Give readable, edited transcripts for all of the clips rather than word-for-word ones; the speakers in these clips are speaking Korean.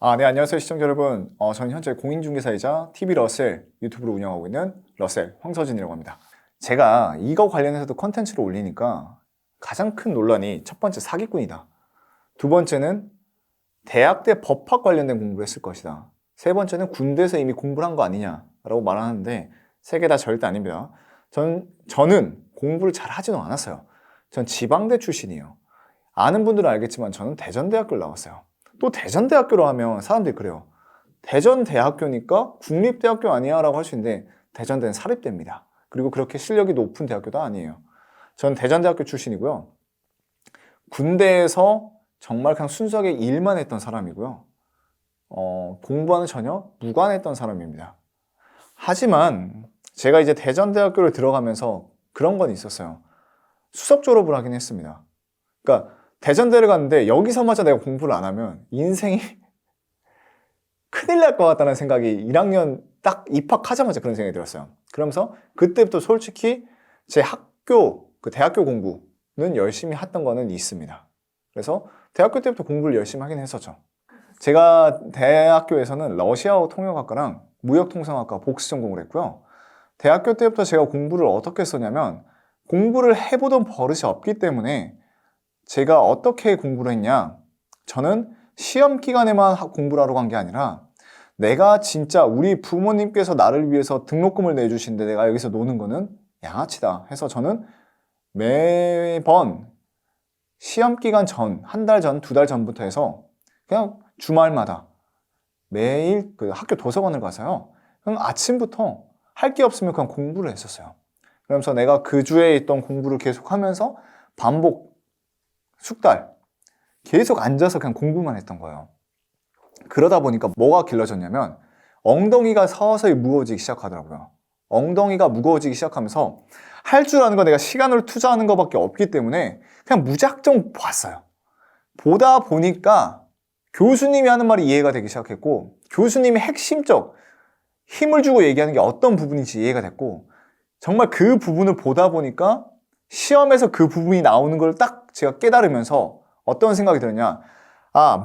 네, 안녕하세요, 시청자 여러분. 저는 현재 공인중개사이자 TV러셀 유튜브를 운영하고 있는 러셀 황서진이라고 합니다. 제가 이거 관련해서도 컨텐츠를 올리니까 가장 큰 논란이 첫 번째 사기꾼이다. 두 번째는 대학 때 법학 관련된 공부를 했을 것이다. 세 번째는 군대에서 이미 공부를 한 거 아니냐라고 말하는데 세 개 다 절대 아닙니다. 저는 공부를 잘 하지는 않았어요. 전 지방대 출신이에요. 아는 분들은 알겠지만 저는 대전대학교를 나왔어요. 또 대전대학교로 하면 사람들이 그래요. 대전대학교니까 국립대학교 아니야? 라고 할 수 있는데 대전대는 사립대입니다. 그리고 그렇게 실력이 높은 대학교도 아니에요. 전 대전대학교 출신이고요. 군대에서 정말 그냥 순수하게 일만 했던 사람이고요. 공부와는 전혀 무관했던 사람입니다. 하지만 제가 이제 대전대학교를 들어가면서 그런 건 있었어요. 수석 졸업을 하긴 했습니다. 그러니까 대전대를 갔는데 여기서마저 내가 공부를 안 하면 인생이 큰일 날 것 같다는 생각이 1학년 딱 입학하자마자 그런 생각이 들었어요. 그러면서 그때부터 솔직히 제 학교, 그 대학교 공부는 열심히 했던 거는 있습니다. 그래서 대학교 때부터 공부를 열심히 하긴 했었죠. 제가 대학교에서는 러시아어 통역학과랑 무역통상학과 복수 전공을 했고요. 대학교 때부터 제가 공부를 어떻게 했었냐면 공부를 해보던 버릇이 없기 때문에 제가 어떻게 공부를 했냐? 저는 시험 기간에만 공부를 하러 간 게 아니라 내가 진짜 우리 부모님께서 나를 위해서 등록금을 내주신데 내가 여기서 노는 거는 양아치다 해서 저는 매번 시험 기간 전, 한 달 전, 두 달 전부터 해서 그냥 주말마다 매일 그 학교 도서관을 가서요. 그냥 아침부터 할 게 없으면 그냥 공부를 했었어요. 그러면서 내가 그 주에 있던 공부를 계속하면서 반복 숙달 계속 앉아서 그냥 공부만 했던 거예요. 그러다 보니까 뭐가 길러졌냐면 엉덩이가 서서히 무거워지기 시작하더라고요. 엉덩이가 무거워지기 시작하면서 할 줄 아는 거 내가 시간을 투자하는 것밖에 없기 때문에 그냥 무작정 봤어요. 보다 보니까 교수님이 하는 말이 이해가 되기 시작했고 교수님이 핵심적 힘을 주고 얘기하는 게 어떤 부분인지 이해가 됐고 정말 그 부분을 보다 보니까 시험에서 그 부분이 나오는 걸 딱 제가 깨달으면서 어떤 생각이 들었냐.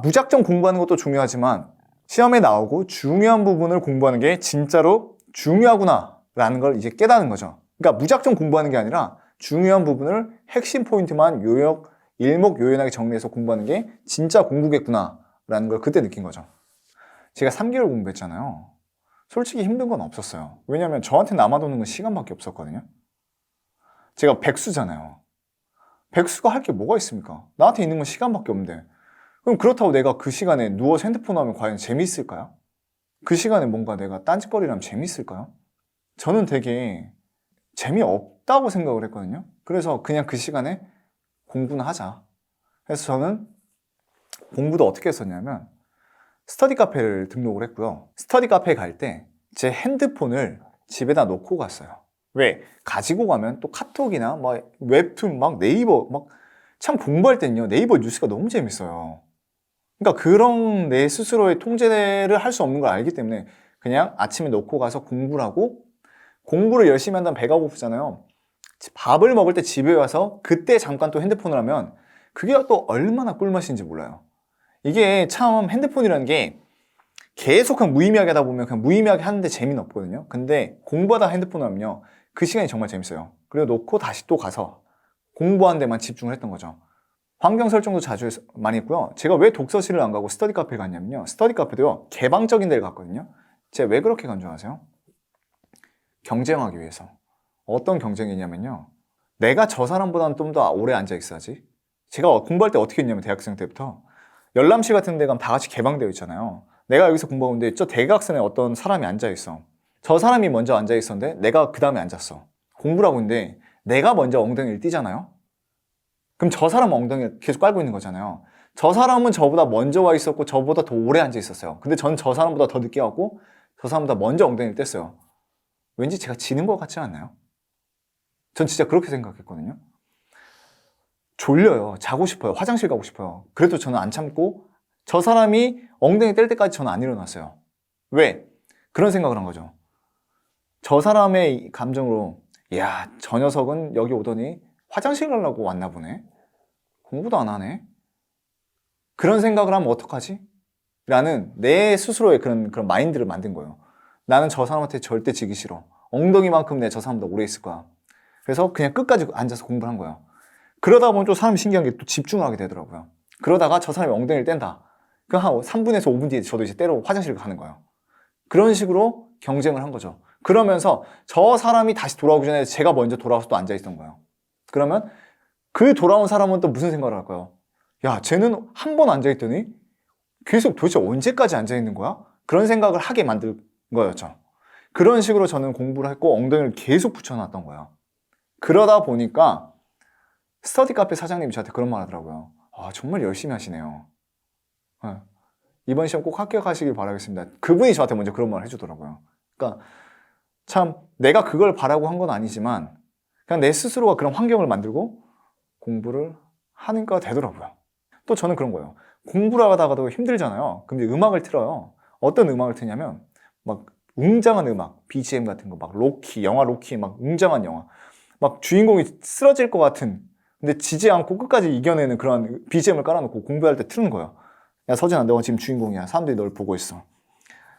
무작정 공부하는 것도 중요하지만 시험에 나오고 중요한 부분을 공부하는 게 진짜로 중요하구나 라는 걸 이제 깨닫는 거죠. 그러니까 무작정 공부하는 게 아니라 중요한 부분을 핵심 포인트만 일목요연하게 정리해서 공부하는 게 진짜 공부겠구나 라는 걸 그때 느낀 거죠. 제가 3개월 공부했잖아요. 솔직히 힘든 건 없었어요. 왜냐면 저한테 남아도는 건 시간밖에 없었거든요. 제가 백수잖아요. 백수가 할 게 뭐가 있습니까? 나한테 있는 건 시간밖에 없는데. 그럼 그렇다고 내가 그 시간에 누워서 핸드폰 하면 과연 재미있을까요? 그 시간에 뭔가 내가 딴짓거리를 하면 재미있을까요? 저는 되게 재미없다고 생각을 했거든요. 그래서 그냥 그 시간에 공부는 하자. 그래서 저는 공부도 어떻게 했었냐면 스터디 카페를 등록을 했고요. 스터디 카페에 갈 때 제 핸드폰을 집에다 놓고 갔어요. 왜? 가지고 가면 또 카톡이나 막 웹툰, 막 네이버, 막 참 공부할 땐요. 네이버 뉴스가 너무 재밌어요. 그러니까 그런 내 스스로의 통제를 할 수 없는 걸 알기 때문에 그냥 아침에 놓고 가서 공부를 하고 공부를 열심히 한다면 배가 고프잖아요. 밥을 먹을 때 집에 와서 그때 잠깐 또 핸드폰을 하면 그게 또 얼마나 꿀맛인지 몰라요. 이게 참 핸드폰이라는 게 계속 그냥 무의미하게 하다 보면 그냥 무의미하게 하는데 재미는 없거든요. 근데 공부하다 핸드폰 하면요. 그 시간이 정말 재밌어요. 그래 놓고 다시 또 가서 공부하는 데만 집중을 했던 거죠. 환경 설정도 자주 많이 했고요. 제가 왜 독서실을 안 가고 스터디 카페를 갔냐면요. 스터디 카페도요. 개방적인 데를 갔거든요. 제가 왜 그렇게 간 줄 아세요? 경쟁하기 위해서. 어떤 경쟁이냐면요. 내가 저 사람보다는 좀 더 오래 앉아 있어야지. 제가 공부할 때 어떻게 했냐면 대학생 때부터 열람실 같은 데 가면 다 같이 개방되어 있잖아요. 내가 여기서 공부하고 있는데 저 대각선에 어떤 사람이 앉아 있어. 저 사람이 먼저 앉아 있었는데 내가 그 다음에 앉았어. 공부를 하고 있는데 내가 먼저 엉덩이를 띄잖아요. 그럼 저 사람은 엉덩이를 계속 깔고 있는 거잖아요. 저 사람은 저보다 먼저 와 있었고 저보다 더 오래 앉아 있었어요. 근데 전 저 사람보다 더 늦게 왔고 저 사람보다 먼저 엉덩이를 뗐어요. 왠지 제가 지는 것 같지 않나요? 전 진짜 그렇게 생각했거든요. 졸려요. 자고 싶어요. 화장실 가고 싶어요. 그래도 저는 안 참고 저 사람이 엉덩이 뗄 때까지 저는 안 일어났어요. 왜? 그런 생각을 한 거죠. 저 사람의 감정으로 야, 저 녀석은 여기 오더니 화장실 가려고 왔나 보네. 공부도 안 하네. 그런 생각을 하면 어떡하지? 라는 내 스스로의 그런 마인드를 만든 거예요. 나는 저 사람한테 절대 지기 싫어. 엉덩이만큼 내 저 사람보다 오래 있을 거야. 그래서 그냥 끝까지 앉아서 공부를 한 거예요. 그러다 보면 또 사람이 신기한 게 또 집중을 하게 되더라고요. 그러다가 저 사람이 엉덩이를 뗀다. 그 한 3분에서 5분 뒤에 저도 이제 때로 화장실을 가는 거예요. 그런 식으로 경쟁을 한 거죠. 그러면서 저 사람이 다시 돌아오기 전에 제가 먼저 돌아와서 또 앉아있던 거예요. 그러면 그 돌아온 사람은 또 무슨 생각을 할까요? 야, 쟤는 한 번 앉아있더니 계속 도대체 언제까지 앉아있는 거야? 그런 생각을 하게 만든 거였죠. 그런 식으로 저는 공부를 했고 엉덩이를 계속 붙여놨던 거예요. 그러다 보니까 스터디 카페 사장님이 저한테 그런 말 하더라고요. 아, 정말 열심히 하시네요. 네. 이번 시험 꼭 합격하시길 바라겠습니다. 그분이 저한테 먼저 그런 말을 해주더라고요. 그러니까 참 내가 그걸 바라고 한 건 아니지만 그냥 내 스스로가 그런 환경을 만들고 공부를 하는 거가 되더라고요. 또 저는 그런 거예요. 공부를 하다가도 힘들잖아요. 근데 음악을 틀어요. 어떤 음악을 트냐면 막 웅장한 음악, BGM 같은 거, 막 로키, 영화 로키, 막 웅장한 영화, 막 주인공이 쓰러질 것 같은, 근데 지지 않고 끝까지 이겨내는 그런 BGM을 깔아놓고 공부할 때 트는 거예요. 야, 서진아, 너가 지금 주인공이야. 사람들이 널 보고 있어.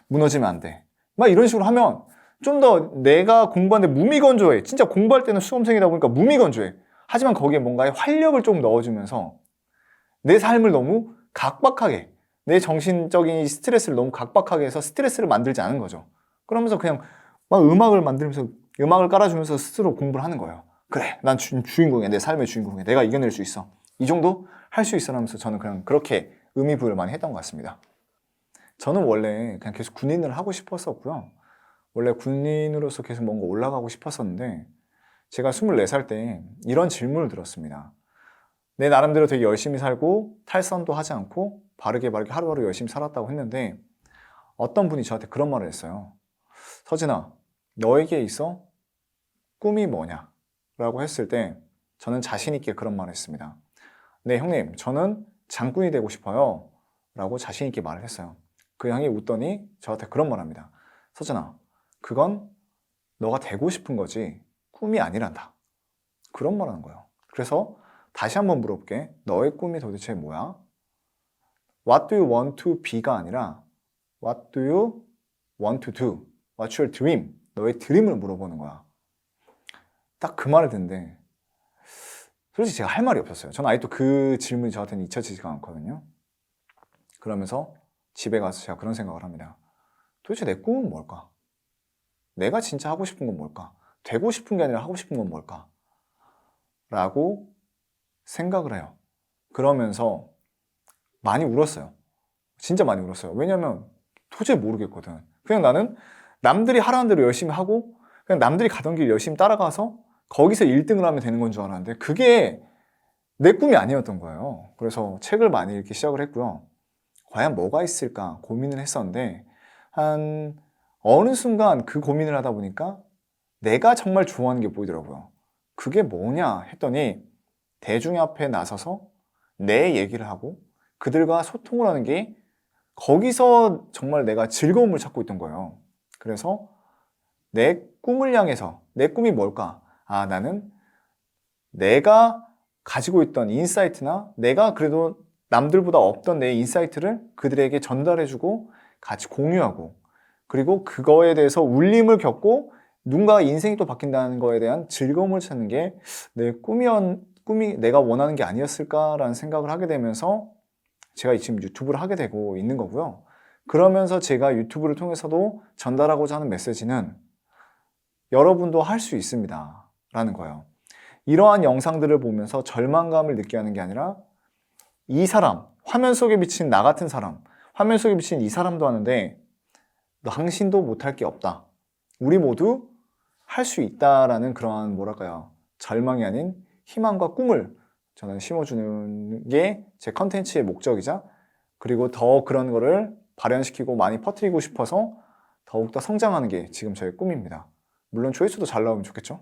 무너지면 안 돼. 막 이런 식으로 하면 좀 더 내가 공부하는데 무미건조해. 진짜 공부할 때는 수험생이다 보니까 무미건조해. 하지만 거기에 뭔가의 활력을 좀 넣어주면서 내 삶을 너무 각박하게, 내 정신적인 스트레스를 너무 각박하게 해서 스트레스를 만들지 않은 거죠. 그러면서 그냥 막 음악을 만들면서, 음악을 깔아주면서 스스로 공부를 하는 거예요. 그래, 난 주인공이야. 내 삶의 주인공이야. 내가 이겨낼 수 있어. 이 정도 할 수 있어 하면서 저는 그냥 그렇게 의미부여를 많이 했던 것 같습니다. 저는 원래 그냥 계속 군인을 하고 싶었었고요. 원래 군인으로서 계속 뭔가 올라가고 싶었었는데 제가 24살 때 이런 질문을 들었습니다. 내 나름대로 되게 열심히 살고 탈선도 하지 않고 바르게 하루하루 열심히 살았다고 했는데 어떤 분이 저한테 그런 말을 했어요. 서진아, 너에게 있어 꿈이 뭐냐? 라고 했을 때 저는 자신 있게 그런 말을 했습니다. 네, 형님, 저는 장군이 되고 싶어요. 라고 자신 있게 말을 했어요. 그 형이 웃더니 저한테 그런 말 합니다. 서진아, 그건 너가 되고 싶은 거지 꿈이 아니란다. 그런 말 하는 거예요. 그래서 다시 한번 물어볼게. 너의 꿈이 도대체 뭐야? What do you want to be가 아니라 What do you want to do? What's your dream? 너의 드림을 물어보는 거야. 딱 그 말을 듣는데 솔직히 제가 할 말이 없었어요. 저는 아직도 그 질문이 저한테는 잊혀지지가 않거든요. 그러면서 집에 가서 제가 그런 생각을 합니다. 도대체 내 꿈은 뭘까? 내가 진짜 하고 싶은 건 뭘까? 되고 싶은 게 아니라 하고 싶은 건 뭘까? 라고 생각을 해요. 그러면서 많이 울었어요. 진짜 많이 울었어요. 왜냐면 도저히 모르겠거든. 그냥 나는 남들이 하라는 대로 열심히 하고 그냥 남들이 가던 길 열심히 따라가서 거기서 1등을 하면 되는 건 줄 알았는데 그게 내 꿈이 아니었던 거예요. 그래서 책을 많이 읽기 시작을 했고요. 과연 뭐가 있을까 고민을 했었는데 한 어느 순간 그 고민을 하다 보니까 내가 정말 좋아하는 게 보이더라고요. 그게 뭐냐 했더니 대중 앞에 나서서 내 얘기를 하고 그들과 소통을 하는 게 거기서 정말 내가 즐거움을 찾고 있던 거예요. 그래서 내 꿈을 향해서 내 꿈이 뭘까? 아, 나는 내가 가지고 있던 인사이트나 내가 그래도 남들보다 없던 내 인사이트를 그들에게 전달해주고 같이 공유하고 그리고 그거에 대해서 울림을 겪고 누군가 인생이 또 바뀐다는 거에 대한 즐거움을 찾는 게 내 꿈이 내가 원하는 게 아니었을까라는 생각을 하게 되면서 제가 지금 유튜브를 하게 되고 있는 거고요. 그러면서 제가 유튜브를 통해서도 전달하고자 하는 메시지는 여러분도 할 수 있습니다 라는 거예요. 이러한 영상들을 보면서 절망감을 느끼게 하는 게 아니라 이 사람, 화면 속에 비친 나 같은 사람, 화면 속에 비친 이 사람도 하는데 당신도 못할 게 없다. 우리 모두 할 수 있다라는 그러한 뭐랄까요. 절망이 아닌 희망과 꿈을 저는 심어주는 게 제 컨텐츠의 목적이자 그리고 더 그런 거를 발현시키고 많이 퍼뜨리고 싶어서 더욱더 성장하는 게 지금 저의 꿈입니다. 물론 조회수도 잘 나오면 좋겠죠?